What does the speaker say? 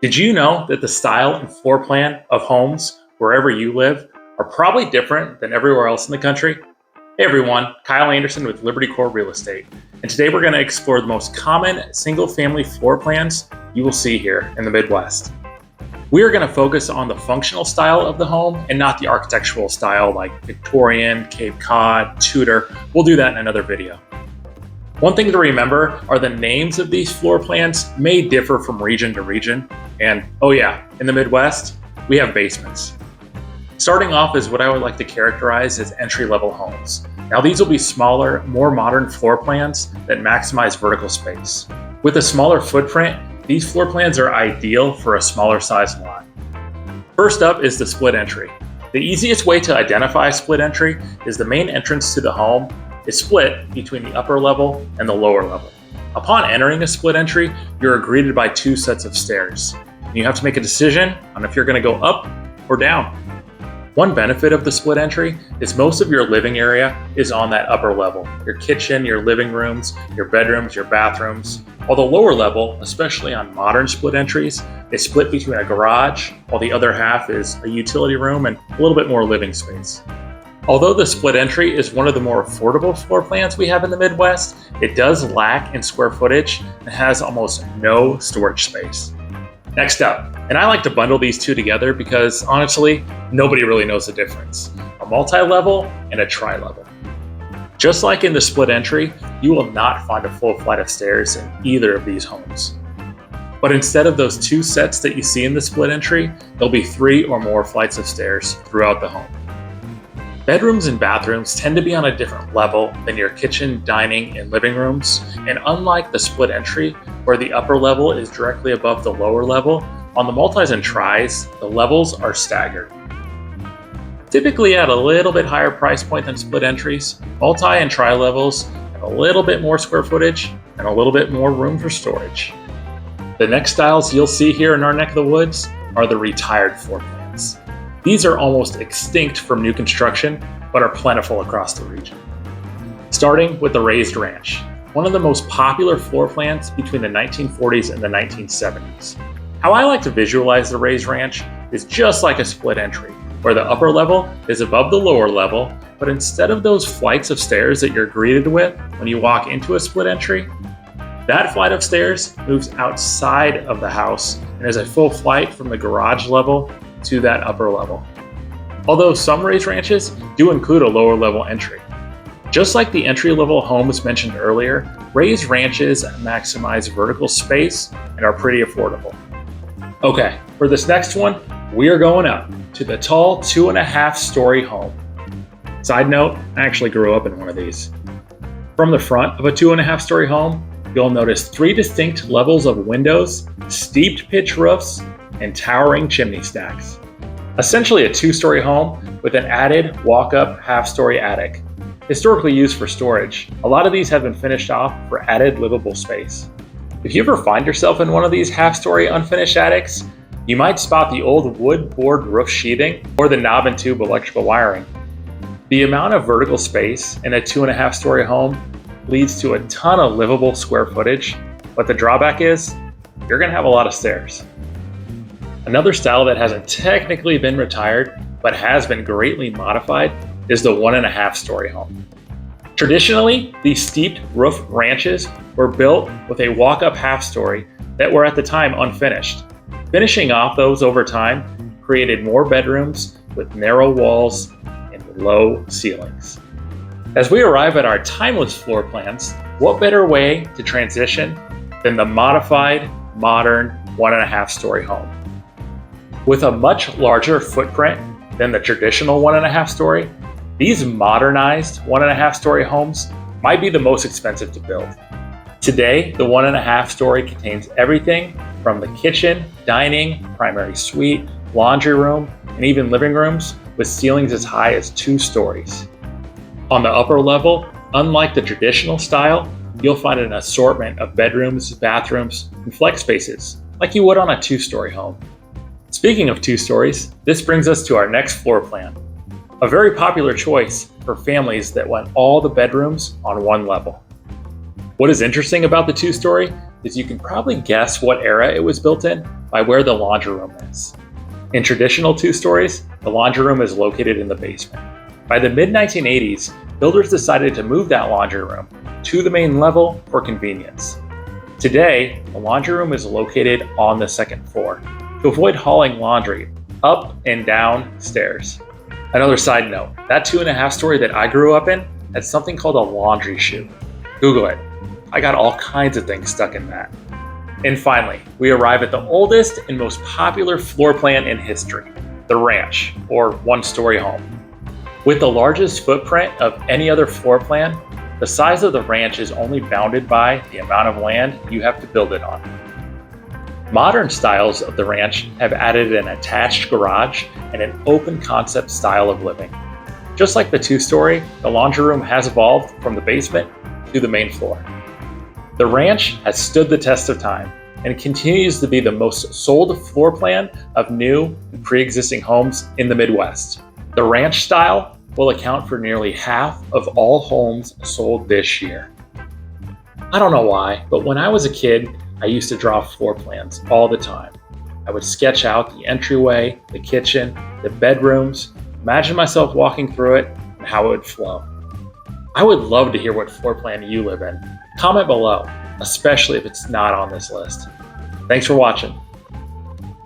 Did you know that the style and floor plan of homes wherever you live are probably different than everywhere else in the country? Hey everyone, Kyle Anderson with Liberty Core Real Estate. And today we're going to explore the most common single family floor plans you will see here in the Midwest. We are going to focus on the functional style of the home and not the architectural style like Victorian, Cape Cod, Tudor. We'll do that in another video. One thing to remember are the names of these floor plans may differ from region to region. And oh yeah, in the Midwest, we have basements. Starting off is what I would like to characterize as entry-level homes. Now these will be smaller, more modern floor plans that maximize vertical space. With a smaller footprint, these floor plans are ideal for a smaller size lot. First up is the split entry. The easiest way to identify a split entry is the main entrance to the home is split between the upper level and the lower level. Upon entering a split entry, you're greeted by two sets of stairs. You have to make a decision on if you're going to go up or down. One benefit of the split entry is most of your living area is on that upper level. Your kitchen, your living rooms, your bedrooms, your bathrooms. While the lower level, especially on modern split entries, is split between a garage, while the other half is a utility room and a little bit more living space. Although the split entry is one of the more affordable floor plans we have in the Midwest, it does lack in square footage and has almost no storage space. Next up, and I like to bundle these two together because honestly, nobody really knows the difference. A multi-level and a tri-level. Just like in the split entry, you will not find a full flight of stairs in either of these homes. But instead of those two sets that you see in the split entry, there'll be 3 or more flights of stairs throughout the home. Bedrooms and bathrooms tend to be on a different level than your kitchen, dining, and living rooms, and unlike the split entry, where the upper level is directly above the lower level, on the multis and tris, the levels are staggered. Typically at a little bit higher price point than split entries, multi and tri levels have a little bit more square footage and a little bit more room for storage. The next styles you'll see here in our neck of the woods are the retired floor plans. These are almost extinct from new construction, but are plentiful across the region. Starting with the raised ranch, one of the most popular floor plans between the 1940s and the 1970s. How I like to visualize the raised ranch is just like a split entry, where the upper level is above the lower level, but instead of those flights of stairs that you're greeted with when you walk into a split entry, that flight of stairs moves outside of the house and is a full flight from the garage level to that upper level. Although some raised ranches do include a lower level entry. Just like the entry-level homes mentioned earlier, raised ranches maximize vertical space and are pretty affordable. Okay, for this next one, we are going up to the tall 2.5-story home. Side note, I actually grew up in one of these. From the front of a 2.5-story home, you'll notice 3 distinct levels of windows, steeped pitch roofs, and towering chimney stacks. Essentially a 2-story home with an added walk-up half-story attic. Historically used for storage, a lot of these have been finished off for added livable space. If you ever find yourself in one of these half-story unfinished attics, you might spot the old wood board roof sheathing or the knob and tube electrical wiring. The amount of vertical space in a 2.5-story home leads to a ton of livable square footage, but the drawback is you're going to have a lot of stairs. Another style that hasn't technically been retired, but has been greatly modified, is the 1.5-story home. Traditionally, these steeped roof ranches were built with a walk-up half-story that were at the time unfinished. Finishing off those over time created more bedrooms with narrow walls and low ceilings. As we arrive at our timeless floor plans, what better way to transition than the modified, modern 1.5-story home? With a much larger footprint than the traditional 1.5-story, these modernized 1.5-story homes might be the most expensive to build. Today, the 1.5-story contains everything from the kitchen, dining, primary suite, laundry room, and even living rooms with ceilings as high as 2 stories. On the upper level, unlike the traditional style, you'll find an assortment of bedrooms, bathrooms, and flex spaces, like you would on a 2-story home. Speaking of 2 stories, this brings us to our next floor plan. A very popular choice for families that want all the bedrooms on one level. What is interesting about the 2-story is you can probably guess what era it was built in by where the laundry room is. In traditional two-stories, the laundry room is located in the basement. By the mid-1980s, builders decided to move that laundry room to the main level for convenience. Today, the laundry room is located on the second floor to avoid hauling laundry up and down stairs. Another side note, that 2.5 story that I grew up in had something called a laundry chute. Google it. I got all kinds of things stuck in that. And finally, we arrive at the oldest and most popular floor plan in history, the ranch, or one-story home. With the largest footprint of any other floor plan, the size of the ranch is only bounded by the amount of land you have to build it on. Modern styles of the ranch have added an attached garage and an open concept style of living. Just like the two-story, the laundry room has evolved from the basement to the main floor. The ranch has stood the test of time and continues to be the most sold floor plan of new and pre-existing homes in the Midwest. The ranch style will account for nearly half of all homes sold this year. I don't know why, but when I was a kid, I used to draw floor plans all the time. I would sketch out the entryway, the kitchen, the bedrooms, imagine myself walking through it and how it would flow. I would love to hear what floor plan you live in. Comment below, especially if it's not on this list. Thanks for watching.